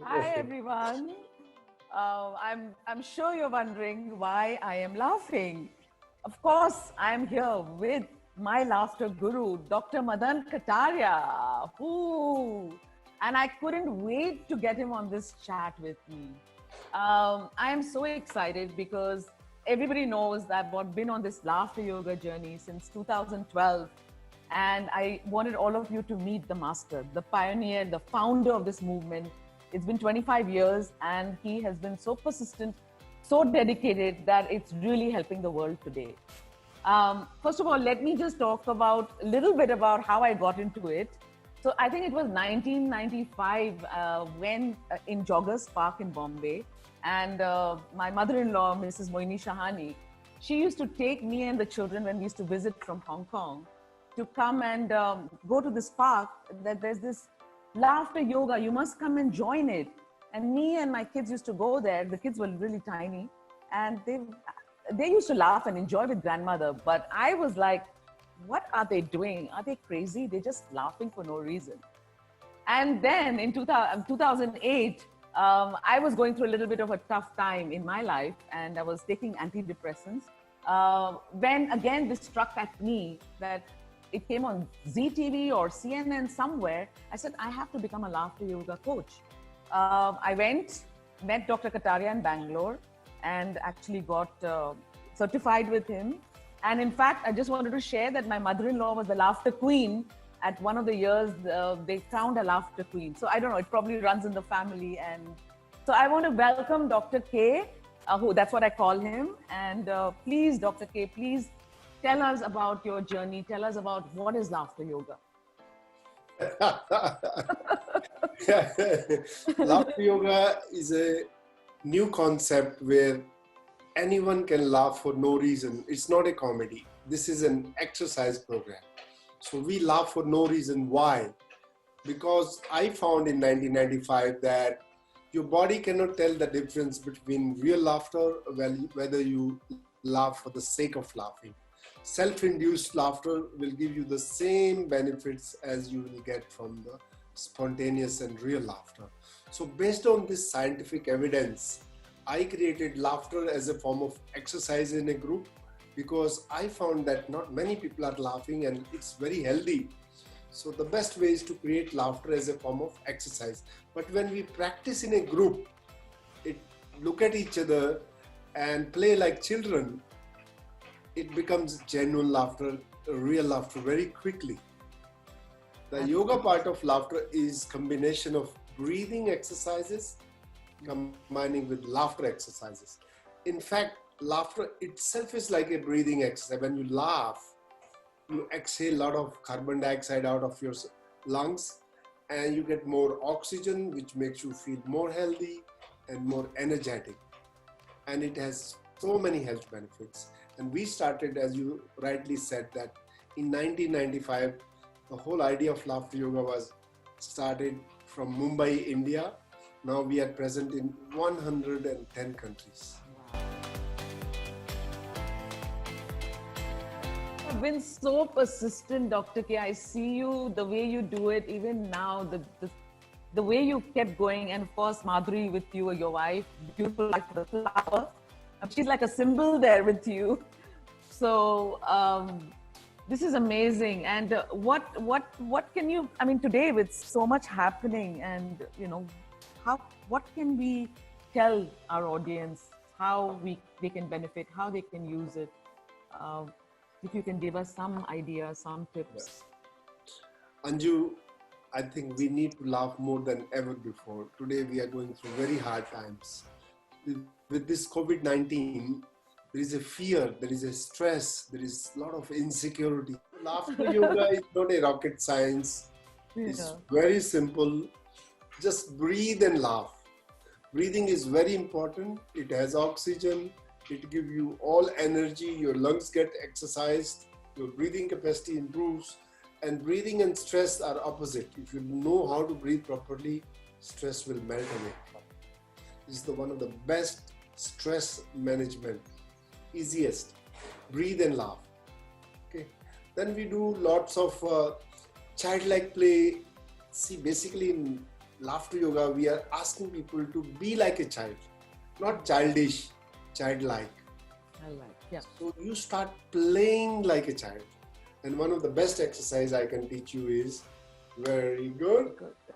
Hi everyone. I'm sure you're wondering why I am laughing. Of course, I'm here with my laughter guru, Dr. Madan Kataria. Ooh. And I couldn't wait to get him on this chat with me. I am so excited because everybody knows that I've been on this laughter yoga journey since 2012. And I wanted all of you to meet the master, the pioneer, the founder of this movement. It's been 25 years and he has been so persistent, so dedicated that it's really helping the world today. First of all, let me just talk about a little bit about how I got into it. So I think it was 1995 when in Joggers Park in Bombay, and my mother-in-law, Mrs. Moini Shahani, she used to take me and the children when we used to visit from Hong Kong to come and go to this park. That there's this laughter yoga. You must come and join it. And me and my kids used to go there. The kids were really tiny, and they used to laugh and enjoy with grandmother. But I was like, what are they doing? Are they crazy? They're just laughing for no reason. And then in 2008, I was going through a little bit of a tough time in my life, and I was taking antidepressants. When again, this struck at me that it came on ZTV or CNN somewhere. I said, I have to become a laughter yoga coach. I went, met Dr. Kataria in Bangalore, and actually got certified with him. And in fact, I just wanted to share that my mother-in-law was the laughter queen. At one of the years, they crowned a laughter queen. So I don't know, it probably runs in the family. And so I want to welcome Dr. K, who that's what I call him. And please, Dr. K, please tell us about your journey. Tell us about what is laughter yoga. Laughter yoga is a new concept where anyone can laugh for no reason. It's not a comedy. This is an exercise program. So we laugh for no reason. Why? Because I found in 1995 that your body cannot tell the difference between real laughter, whether you laugh for the sake of laughing. Self-induced laughter will give you the same benefits as you will get from the spontaneous and real laughter. So based on this scientific evidence, I created laughter as a form of exercise in a group because I found that not many people are laughing and it's very healthy. So the best way is to create laughter as a form of exercise. But when we practice in a group, look at each other and play like children, it becomes genuine laughter, real laughter very quickly. The yoga part of laughter is combination of breathing exercises combining with laughter exercises. In fact, laughter itself is like a breathing exercise. When you laugh, you exhale a lot of carbon dioxide out of your lungs and you get more oxygen, which makes you feel more healthy and more energetic. And it has so many health benefits. And we started, as you rightly said, that in 1995, the whole idea of laughter yoga was started from Mumbai, India. Now we are present in 110 countries. You've been so persistent, Dr. K. I see you, the way you do it, even now, the way you kept going. And of course, Madhuri with you, your wife, beautiful like the flower. She's like a symbol there with you. So this is amazing. And what can you, I mean, today with so much happening and, you know, what can we tell our audience, how they can benefit, how they can use it? If you can give us some ideas, some tips. Yes. Anju, I think we need to laugh more than ever before. Today we are going through very hard times. With this COVID-19, there is a fear, there is a stress, there is a lot of insecurity. Laughter yoga is not a rocket science. Yeah. It's very simple. Just breathe and laugh. Breathing is very important. It has oxygen. It gives you all energy. Your lungs get exercised. Your breathing capacity improves. And breathing and stress are opposite. If you know how to breathe properly, stress will melt away. This is one of the best stress management. Easiest. Breathe and laugh. Okay. Then we do lots of childlike play, See, basically in laughter yoga, we are asking people to be like a child, not childish, childlike. I like, yeah. So you start playing like a child. And one of the best exercise I can teach you is very good.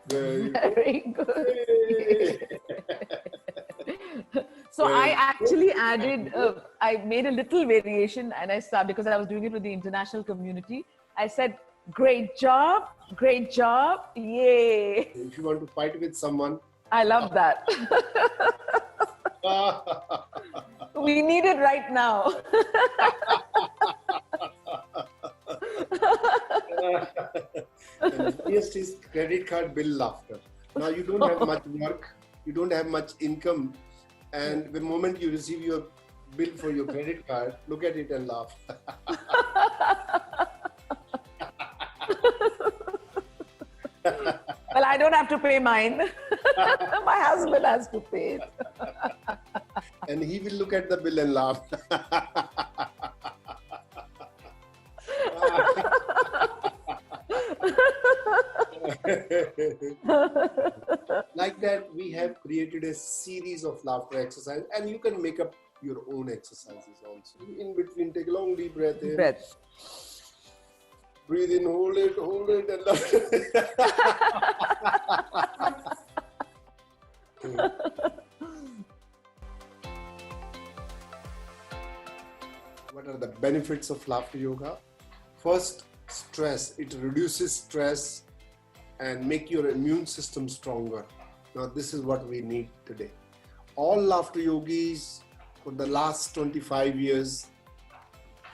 Very good. Very good. Yay. So Very I good. actually added, I made a little variation and I started because I was doing it with the international community. I said, great job, yay. If you want to fight with someone, I love that. We need it right now. and first is credit card bill laughter. Now you don't have much work, you don't have much income, and the moment you receive your bill for your credit card, look at it and laugh. Well, I don't have to pay mine. My husband has to pay it. And he will look at the bill and laugh. Like that, we have created a series of laughter exercises, and you can make up your own exercises also. In between, take a long deep breath in. Breath. Breathe in, hold it, and laugh. What are the benefits of laughter yoga? First, stress. It reduces stress and make your immune system stronger. Now, this is what we need today. All laughter yogis for the last 25 years,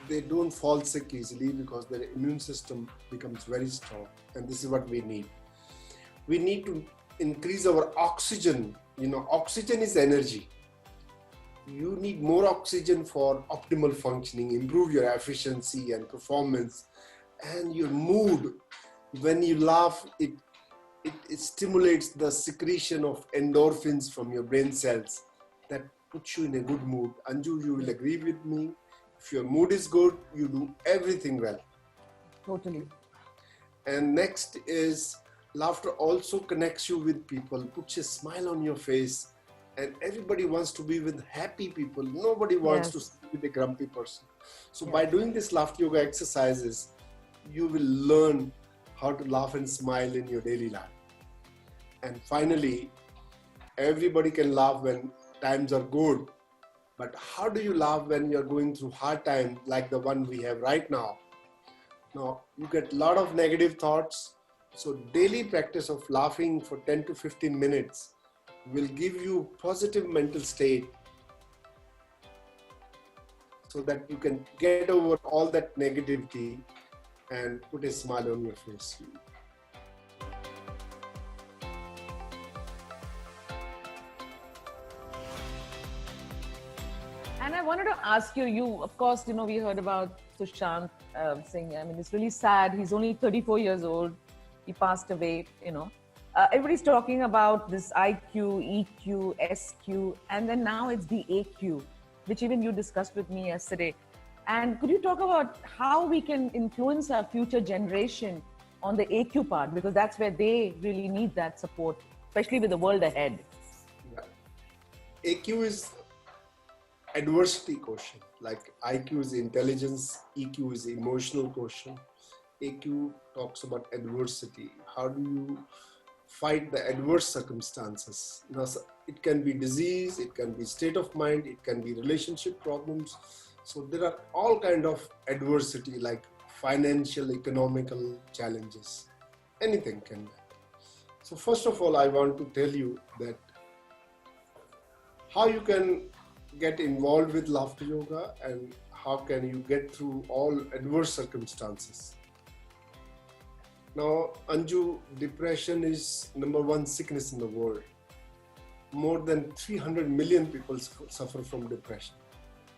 they don't fall sick easily because their immune system becomes very strong. And this is what we need. We need to increase our oxygen. You know, oxygen is energy. You need more oxygen for optimal functioning, improve your efficiency and performance and your mood. When you laugh, it stimulates the secretion of endorphins from your brain cells that puts you in a good mood. Anju, you will agree with me. If your mood is good, you do everything well. Totally. And next is laughter also connects you with people, puts a smile on your face, and everybody wants to be with happy people. Nobody wants to sit with a grumpy person. So by doing this laughter yoga exercises, you will learn how to laugh and smile in your daily life. And finally, everybody can laugh when times are good. But how do you laugh when you're going through hard times like the one we have right now? Now, you get a lot of negative thoughts. So daily practice of laughing for 10 to 15 minutes will give you positive mental state so that you can get over all that negativity and put a smile on your face. And I wanted to ask you, of course, we heard about Sushant Singh. I mean, it's really sad. He's only 34 years old. He passed away, Everybody's talking about this IQ, EQ, SQ, and then now it's the AQ, which even you discussed with me yesterday. And could you talk about how we can influence our future generation on the AQ part? Because that's where they really need that support, especially with the world ahead. Yeah. AQ is adversity quotient. Like IQ is intelligence, EQ is emotional quotient. AQ talks about adversity. How do you fight the adverse circumstances? It can be disease, it can be state of mind, it can be relationship problems. So there are all kinds of adversity like financial, economical challenges. Anything can be. So first of all, I want to tell you that how you can get involved with laughter yoga and how can you get through all adverse circumstances. Now, Anju, depression is #1 sickness in the world. More than 300 million people suffer from depression.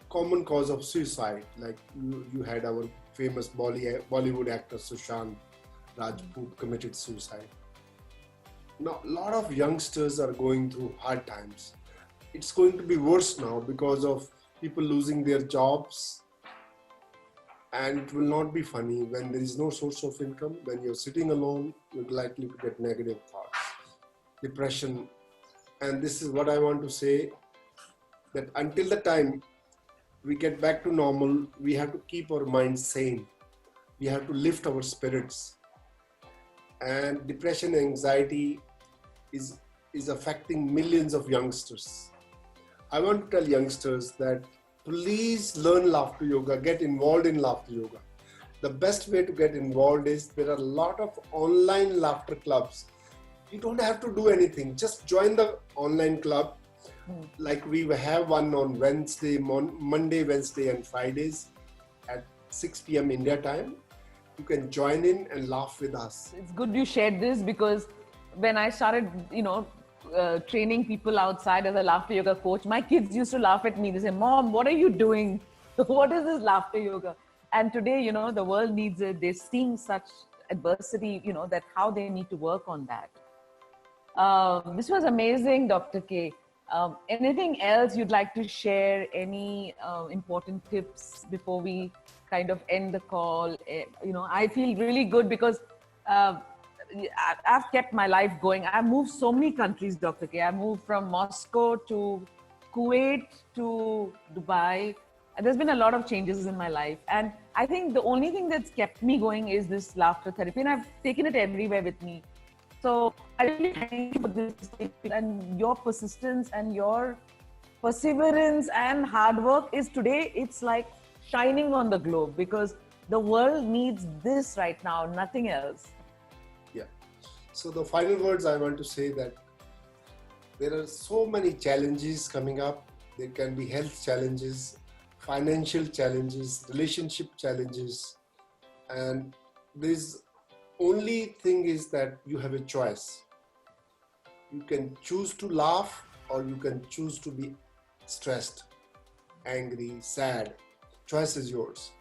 Common cause of suicide, like you had our famous Bollywood actor Sushant Rajput committed suicide. Now, a lot of youngsters are going through hard times. It's going to be worse now because of people losing their jobs and it will not be funny. When there is no source of income, when you're sitting alone, you're likely to get negative thoughts, depression. And this is what I want to say, that until the time we get back to normal, we have to keep our minds sane. We have to lift our spirits. And depression and anxiety is affecting millions of youngsters. I want to tell youngsters that please learn laughter yoga, get involved in laughter yoga. The best way to get involved is there are a lot of online laughter clubs. You don't have to do anything, just join the online club. Like we have one on Monday, Wednesday and Fridays at 6 p.m. India time. You can join in and laugh with us. It's good you shared this, because when I started, training people outside as a laughter yoga coach, my kids used to laugh at me. They say, "Mom, what are you doing? What is this laughter yoga?" And today, the world needs it. They're seeing such adversity, that how they need to work on that. This was amazing, Dr. K. Anything else you'd like to share? Any important tips before we kind of end the call? I feel really good because I've kept my life going. I've moved so many countries, Dr. K. I moved from Moscow to Kuwait to Dubai. And there's been a lot of changes in my life. And I think the only thing that's kept me going is this laughter therapy. And I've taken it everywhere with me. So I really thank you for this, and your persistence and your perseverance and hard work is today, it's like shining on the globe, because the world needs this right now, nothing else. Yeah. So the final words I want to say that there are so many challenges coming up. There can be health challenges, financial challenges, relationship challenges, and this only thing is that you have a choice. You can choose to laugh or you can choose to be stressed, angry, sad. Choice is yours.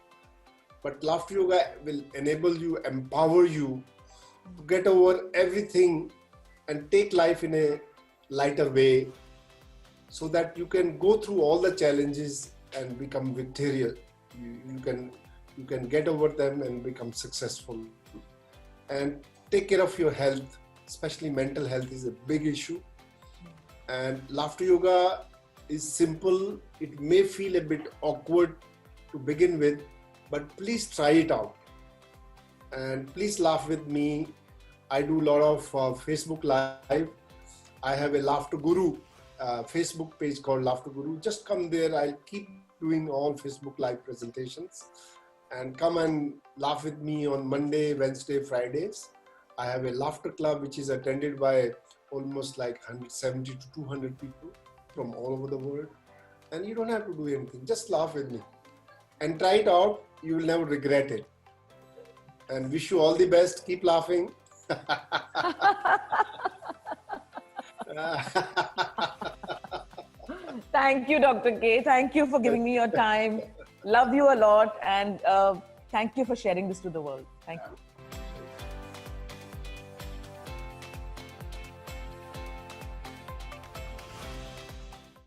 But laughter yoga will enable you, empower you to get over everything and take life in a lighter way, so that you can go through all the challenges and become victorious. You can get over them and become successful. And take care of your health, especially mental health is a big issue. And laughter yoga is simple. It may feel a bit awkward to begin with, but please try it out. And please laugh with me. I do a lot of Facebook Live. I have a Laughter Guru Facebook page called Laughter Guru. Just come there. I'll keep doing all Facebook Live presentations. And come and laugh with me on Monday, Wednesday, Fridays. I have a laughter club which is attended by almost like 170 to 200 people from all over the world. And you don't have to do anything, just laugh with me. And try it out, you will never regret it. And wish you all the best, keep laughing. Thank you, Dr. K. Thank you for giving me your time. Love you a lot, and thank you for sharing this to the world. Thank you.